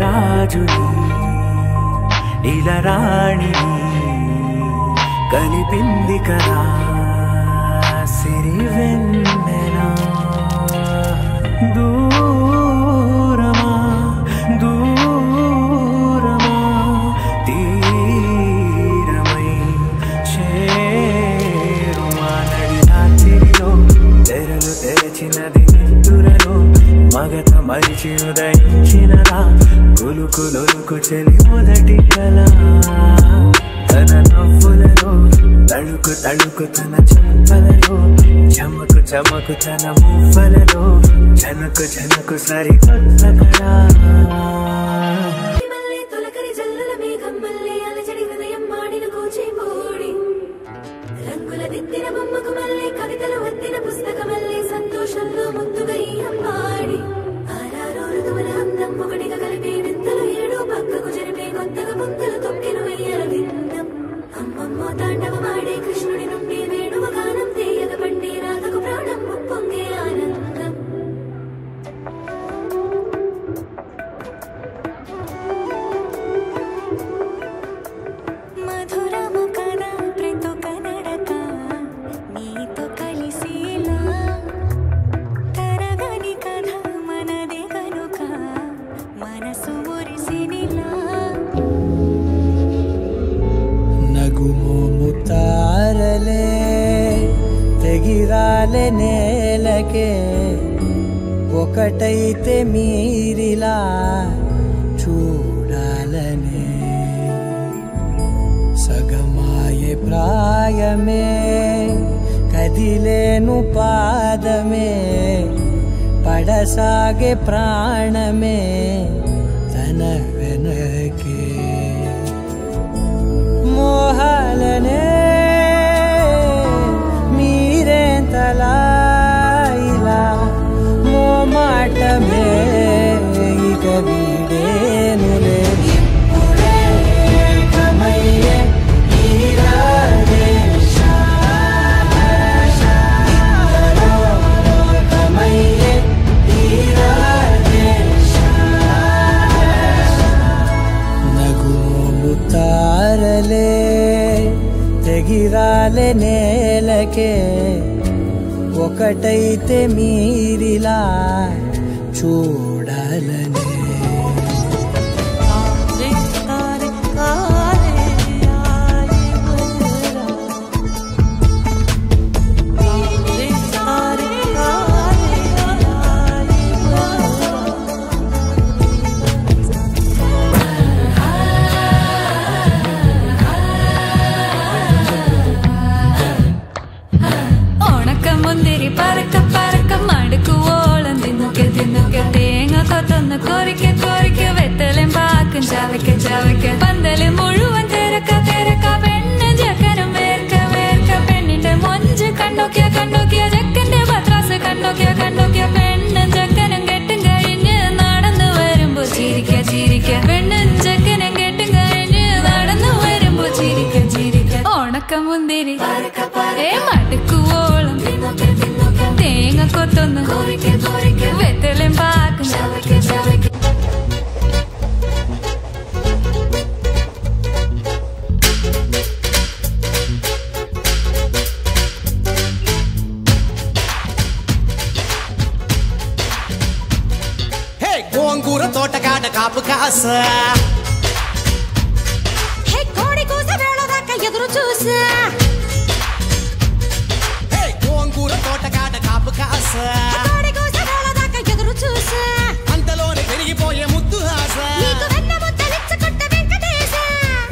రాజుని ఇలా రాణిని కలిపింది కదా సిరివెన్నెలా దూరమా దూరమా తీరమై చేరుమా నడి రాత్రిలో తెరలు తెరచినది నిద్దురలో మగత మరిచి ఉదయించినదా కులుకులొలుకు చెలి మొదటి కళ తన నవ్వులలో తళుకు తళుకు తన చెంపలలో చమకు చమకు తన మువ్వలలో జనకు జనకు సరికొత్త కళ సంతోషంలో ముద్దుగా ఈ అమ్మాడి ఆరారో ఋతువుల అందం ఒకటిగా కలిపే వింతలు ఏడు పక్కకు జరిపే కొత్తగా ముంతలు తొక్కిన వెయ్యల విందం అమ్మమ్మ తాండవమాడే కృష్ణుడి నుండి వేణువ గానం తీయగ పండి రాధకు ప్రాణం పొంగే ఆనందం మధురము కదా ప్రేతో కనడక నీతో కలిసేలా తరగని కథ మనదే కనుక మనసు మురిసినిలా నగుమోము తారలే తెగిరాలే నేలకే ఒకటైతే మీరిలా చూడాలనే సగమాయే ప్రాయమే కదిలేను పాదమే పడసాగే ప్రాణమే తన వెనకే మోహాలనే మీరేంతలా ఇలా మోమాటమే ఇక వీడేనులే తారలే తెగిరాలే నేలకే ఒకటైతే మీరిలా చూడాలనే പന്തല് മുഴുവൻ തിരക്ക തിരക്ക പെണ്ണ് ജക്കനും വേർക്ക വേർക്ക പെണ്ണിന്റെ മൊഞ്ച് കണ്ടോക്കിയ കണ്ടോക്കിയ ജക്കന്റെ പത്രാസ് കണ്ടോക്കിയ കണ്ടോക്കിയ പെണ്ണും ജക്കനും കെട്ടും കഴിഞ്ഞ് നടന്നു വരുമ്പോ ചിരിക്ക ചിരിക്ക പെണ്ണും ജക്കനും കെട്ടും കഴിഞ്ഞ് നടന്നു വരുമ്പോ ചിരിക്ക ചിരിക്ക ഉണക്കമുന്തിരി മടുക്കുവോളം തേങ്ങ കൊത്തൊന്ന് വെത്തലും പാക്കും గోంగూర తోటకాడ కాపు కాస కోడి కూస వేళదాకా ఎదురు చూసా గోంగూర తోటకాడ కాపు కాస కోడి కూస వేళదాకా ఎదురు చూసా అంతలోనే పెరిగిపోయే ముద్దు ఆశ నీకు వెన్న ముద్దలిచ్చుకుంట వెంకటేశ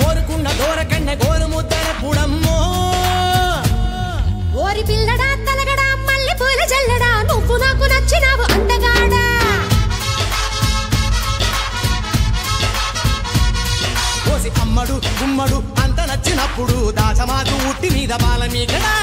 కోరుకున్న దూరకన్న గోరు ముద్దన పుడమ్మో ఓరి పిల్లడా తలగడా మల్లె పూల జల్లడా నువ్వు నాకు నచ్చినావు అందగాడా అమ్మడు గుమ్మడు అంత నచ్చినప్పుడు దాచమాకు ఉట్టి మీద బాల మీగడా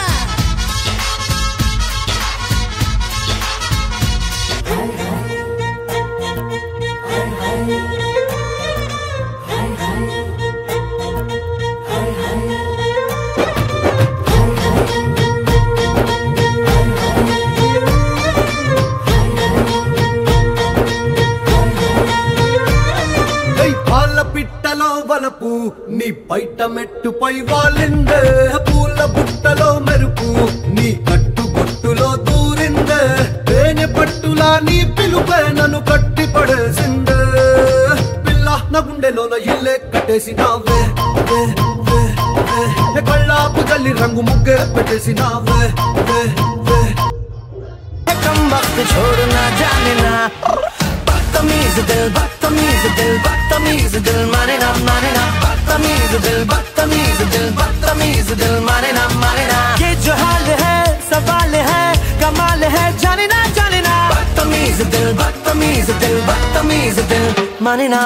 వలపు నీ బయట మెట్టుపై వాలిందే పూల బుట్టలో మెరుపు నీ కట్టుబొట్టులో దూరిందే తేనె పట్టులా నీ పిలుపే నన్ను కట్టి పడేసిందే పిల్ల నా గుండెలోన ఇల్లే కట్టేసినావే కళ్ళాపు జల్లి రంగు ముగ్గే పెట్టేసినావే कम वक्त छोड़ना जाने ना बदतमीज दिल बदतमीज दिल बदतमीज दिल माने ना बदतमीज दिल बदतमीज दिल बदतमीज दिल माने ना ये जो हाल है सवाल है कमाल है जाने ना बदतमीज दिल बदतमीज दिल बदतमीज दिल माने ना